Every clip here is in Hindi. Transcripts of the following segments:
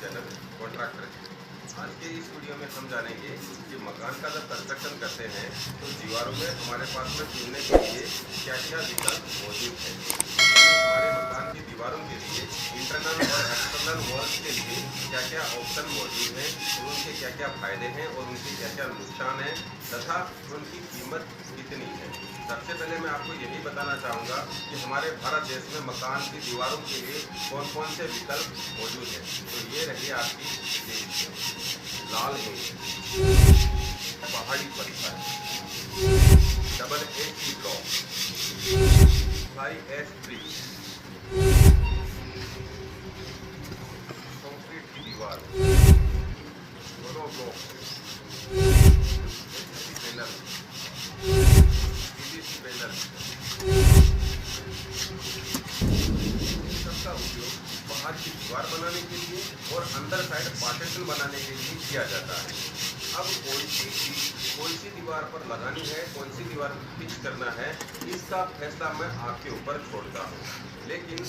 Channel contractor. आज के इस वीडियो में हम जानेंगे कि मकान का जब कंस्ट्रक्शन करते हैं तो दीवारों में हमारे पास में चुनने के लिए क्या क्या विकल्प मौजूद है। हमारे मकान की दीवारों के लिए इंटरनल और एक्सटर्नल वॉल्स के लिए क्या क्या ऑप्शन मौजूद हैं और उनके क्या क्या फायदे हैं और उनके क्या क्या नुकसान हैं तथा उनकी कीमत कितनी है। सबसे पहले मैं आपको यही बताना चाहूँगा कि हमारे भारत देश में मकान की दीवारों के लिए कौन कौन से विकल्प मौजूद हैं। तो ये रही आपकी लाल ईंट, पहाड़ी पत्थर, double AC block, fly ash brick, concrete की दीवार, mono block, panel, PVC panel, सबका उपयोग बाहर की दीवार बनाने के लिए और अंदर साइड पार्टीशन बनाने के लिए किया जाता है। अब कौन सी दीवार पर लगानी है, कौन सी दीवार फिक्स करना है, इसका फैसला मैं आपके ऊपर छोड़ता हूँ। लेकिन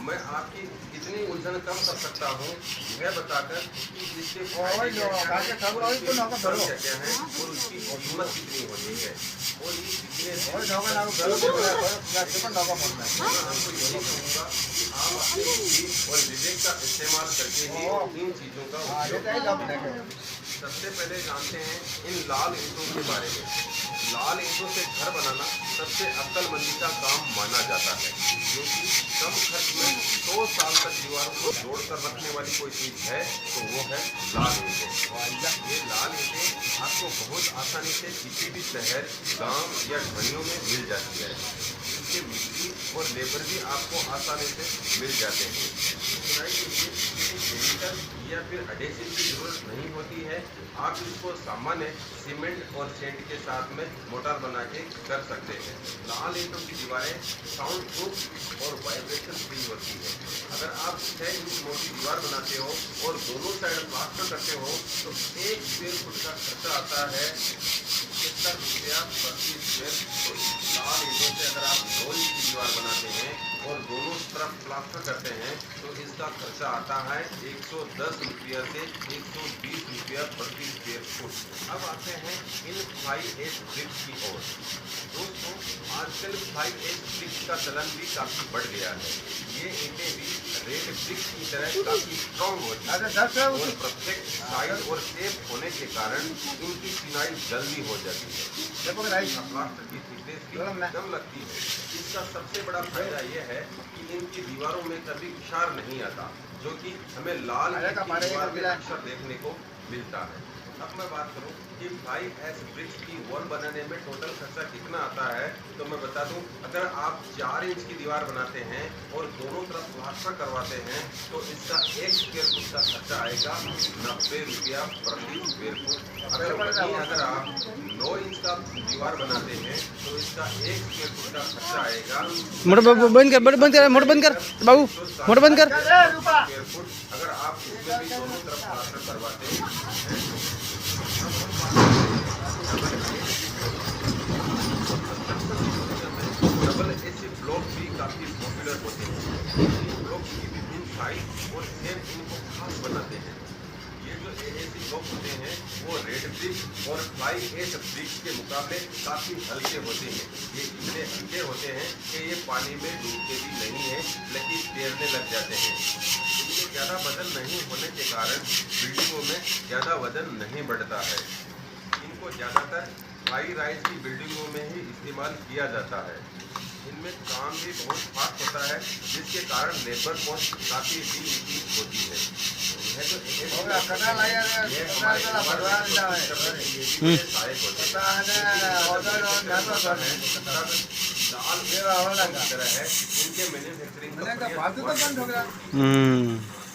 मैं आपकी इतनी उलझन कम कर सकता हूँ यह बताकर कि इसके फायदे क्या हैं और उसकी कीमत कितनी होती है और ये कितने हमको यही कहूँगा कि आप अपनी बुद्धि और विवेक का इस्तेमाल करके ही इन चीज़ों का उपयोग। सबसे पहले जानते हैं इन लाल ईंटों के बारे में। लाल ईंटों से घर बनाना सबसे अक्लमंदी का काम माना जाता है, क्योंकि कम खर्च में 100 साल तक दीवारों को जोड़कर रखने वाली कोई चीज़ है तो वो है लाल ईंटें। ये लाल ईंटें आपको बहुत आसानी से किसी भी शहर, गांव या ढाणियों में मिल जाती है। इसके मिट्टी और लेबर भी आपको आसानी से मिल जाते हैं। चिनाई के लिए किसी केमिकल या फिर एडेसिव की जरूरत नहीं होती है। आप इसको सामान्य सीमेंट और सेंट के साथ में मोटार बना के कर सकते हैं। लाल ईंटों की दीवारें साउंड प्रूफ और वाइब्रेशन फ्री होती है। अगर आप 6 इंच मोटी दीवार बनाते हो और दोनों साइड प्लास्टर करते हो तो 1 स्क्वायर फुट का खर्चा आता है 70 रुपया प्रति स्क्वायर फुट। लाल ईंटों से अगर आप 9 इंच की दीवार बनाते हैं और दोनों तरफ प्लास्टर करते हैं तो इसका खर्चा आता है 110 रुपया से 120 रुपया प्रति स्क्वायर फुट। अब आते हैं इन फ्लाई एश ब्रिक्स की ओर। दोस्तों, आजकल फ्लाई एश ब्रिक्स का चलन भी काफी बढ़ गया है। ये ईंटें भी रेड ब्रिक्स की तरह काफी स्ट्रॉन्ग होती है और परफेक्ट साइज और शेप होने के कारण इनकी चिनाई जल्दी हो जाती है। प्लास्टर की थिकनेस भी कम लगती है। इसका सबसे बड़ा फायदा यह है कि इनकी दीवारों में कभी क्षार नहीं आता, जो कि हमें लाल दीवार में अक्सर देखने को मिलता है। अब मैं बात करूं कि फ्लाई एश ब्रिक्स की वॉल बनाने में टोटल खर्चा कितना आता है, तो मैं बता दूं, अगर आप 4 इंच की दीवार बनाते हैं और दोनों तरफ प्लास्टर करवाते हैं तो इसका 1 स्क्वायर फुट का खर्चा आएगा 90 रुपया प्रति स्क्वायर फुट। अगर आप 9 इंच का दीवार बनाते हैं तो इसका 1 स्क्वायर फुट का खर्चा आएगा मोटर बंद कर बाबू, मोटर बंद कर। Square foot. अगर आप इसमें भी दोनों तरफ प्लास्टर करवाते हैं डबल AC ब्लॉक भी काफी पॉपुलर होते हैं। इन ब्लॉक की विभिन्न साइज और शेप इनको खास बनाते हैं। ये जो AC ब्लॉक होते हैं वो रेड ब्रिक और फ्लाई एश ब्रिक्स के मुकाबले काफी हल्के होते हैं। ये इतने हल्के होते हैं कि ये पानी में डूबते भी नहीं है, बल्कि तैरने लग जाते हैं। इनके ज़्यादा वजन नहीं होने के कारण बिल्डिंगों में ज़्यादा वजन नहीं बढ़ता है। इनको ज़्यादातर हाई राइज की बिल्डिंगों में ही इस्तेमाल किया जाता है। इनमें काम भी बहुत फास्ट होता है, जिसके कारण लेबर कॉस्ट काफ़ी भी होती है। यह जो सहायक होते हैं। इनके मैन्युफैक्चरिंग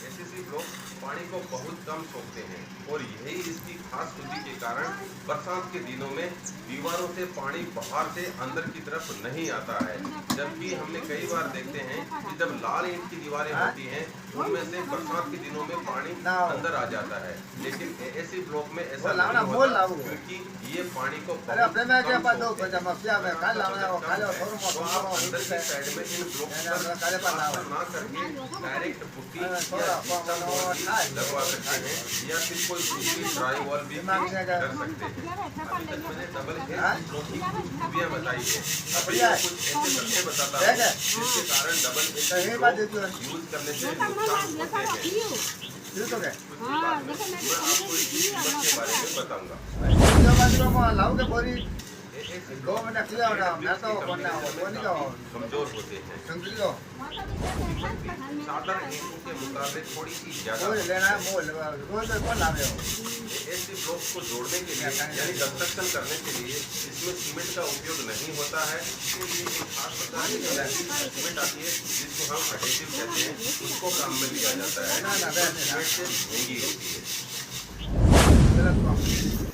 एसएससी ब्लॉक पानी को बहुत कम सोखते हैं और यही इसकी खास खूबी के कारण बरसात के दिनों में दीवारों से पानी बाहर से अंदर की तरफ नहीं आता है। जबकि हमने कई बार देखते हैं कि जब लाल ईंट की दीवारें होती हैं उनमें से बरसात के दिनों में पानी अंदर आ जाता है, लेकिन एसी ब्लॉक में ऐसा नहीं होता, क्योंकि ये पानी को अंदर की साइड में इन ब्लॉक पर ना करके डायरेक्ट पुट्टी या लगवा सकते हैं या फिर कोई दूसरी ड्राई वॉल भी कर सकते हैं। अभी तक मैंने डबल एसी ब्लॉक की कुछ खूबियां बताई है। अभी मैं कुछ ऐसे तथ्य बताता हूँ जिसके कारण डबल एसी ब्लॉक यूज करने से नुकसान होते हैं। उसके बाद में मैं आपको इसकी कीमत के बारे में बताऊंगा। एसी कमजोर होते हैं, साधारण ईंटों के मुकाबले थोड़ी सी ज्यादा। एसी ब्लॉक को जोड़ने के लिए यानी कंस्ट्रक्शन करने के लिए इसमें सीमेंट का उपयोग नहीं होता है। इसके लिए एक खास प्रकार की सीमेंट आती है जिसको हम एडेसिव कहते हैं, उसको काम में लिया जाता है। सीमेंट से महंगी होती है।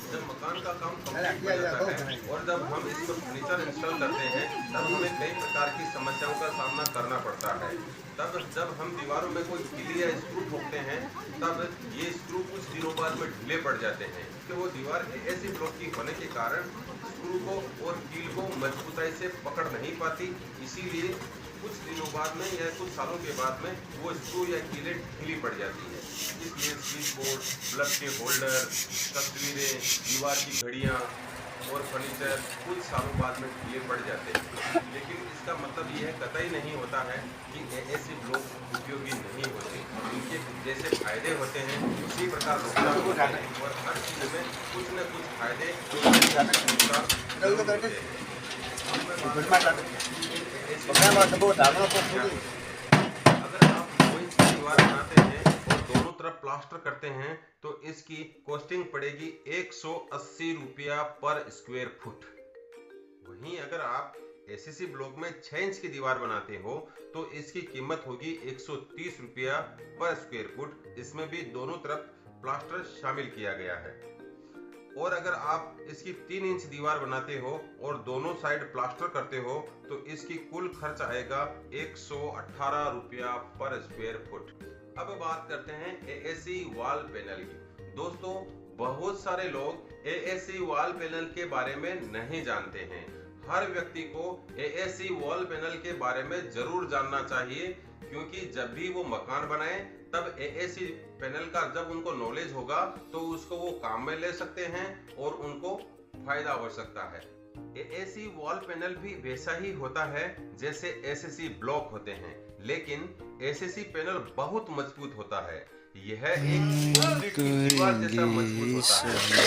जब मकान का काम कंप्लीट हो जाता है और जब हम इस पर फर्नीचर इंस्टॉल करते हैं तब हमें कई प्रकार की समस्याओं का सामना करना पड़ता है। तब जब हम दीवारों में कोई कीली या स्क्रू ठोकते हैं तब ये स्क्रू कुछ दिनों बाद में ढीले पड़ जाते हैं क्योंकि वो दीवार एसी ब्लॉक की होने के कारण स्क्रू को और कील को मजबूताई से पकड़ नहीं पाती। इसीलिए कुछ दिनों बाद में या कुछ सालों के बाद में वो स्क्रू या कीलें ढीली पड़ जाती है। इसलिए स्विच बोर्ड, प्लग के होल्डर, तस्वीरें, दीवार की घड़ियाँ और फर्नीचर कुछ सालों बाद में ढीले पड़ जाते हैं। लेकिन इसका मतलब यह कतई नहीं होता है कि एसी ब्लॉक उपयोगी नहीं होते। इनके जैसे फायदे होते हैं उसी प्रकार नुकसान होते हैं और हर चीज़ में कुछ न कुछ फायदे अगर आप कोई दीवार बनाते हैं और दोनों तरफ प्लास्टर करते हैं तो इसकी कॉस्टिंग पड़ेगी 180 रुपया पर स्क्वायर फुट। वहीं अगर आप एसीसी ब्लॉक में 6 इंच की दीवार बनाते हो तो इसकी कीमत होगी 130 रुपया पर स्क्वायर फुट। इसमें भी दोनों तरफ प्लास्टर शामिल किया गया है। और अगर आप इसकी 3 इंच दीवार बनाते हो और दोनों साइड प्लास्टर करते हो तो इसकी कुल खर्च आएगा 118 रुपया पर स्क्वायर फुट। अब बात करते हैं एएसी वॉल पैनल की। दोस्तों, बहुत सारे लोग एएसी वॉल पैनल के बारे में नहीं जानते हैं। हर व्यक्ति को एएसी वॉल पैनल के बारे में जरूर जानना चाहिए क्योंकि जब भी वो मकान बनाए तब एएसी पैनल का जब उनको नॉलेज होगा तो उसको वो काम में ले सकते हैं और उनको फायदा हो सकता है। एएसी वॉल पैनल भी वैसा ही होता है जैसे एसीसी ब्लॉक होते हैं, लेकिन एसीसी पैनल बहुत मजबूत होता है। यह एक दीवार जैसा मजबूत होता है।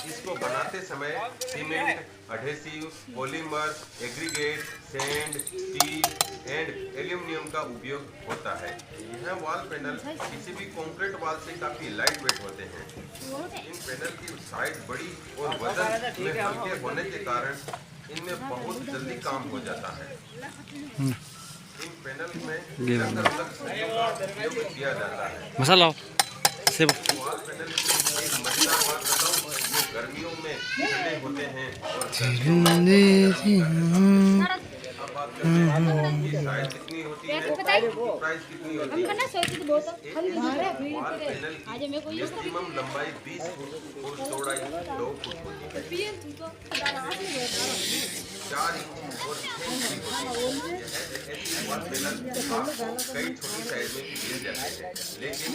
इसको बनाते समय cement, adhesive, polymer, aggregate, sand, steel and aluminium का उपयोग होता है। यह वॉल पैनल किसी भी कंक्रीट वॉल से काफी लाइट वेट होते हैं। इन पैनल की साइज बड़ी और वजन में हल्के होने के कारण इनमें बहुत जल्दी काम हो जाता है। इन पैनल में अलग-अलग सरियों का उपयोग किया जाता है। मसाला से वॉल पैनल की एक मजेदार बात बताऊं, ये गर्मियों में ठंडे होते हैं और अब बात करते हैं कि साइज कितनी होती है, प्राइस कितनी होती है। वॉल पैनल की मैक्सिमम लंबाई 20 फुट और चौड़ाई 2 फुट होती है। 4 इंच और 6 इंच की होती है। यह ऐसी वॉल पैनल आपको कई छोटी साइज में मिल जाती है, लेकिन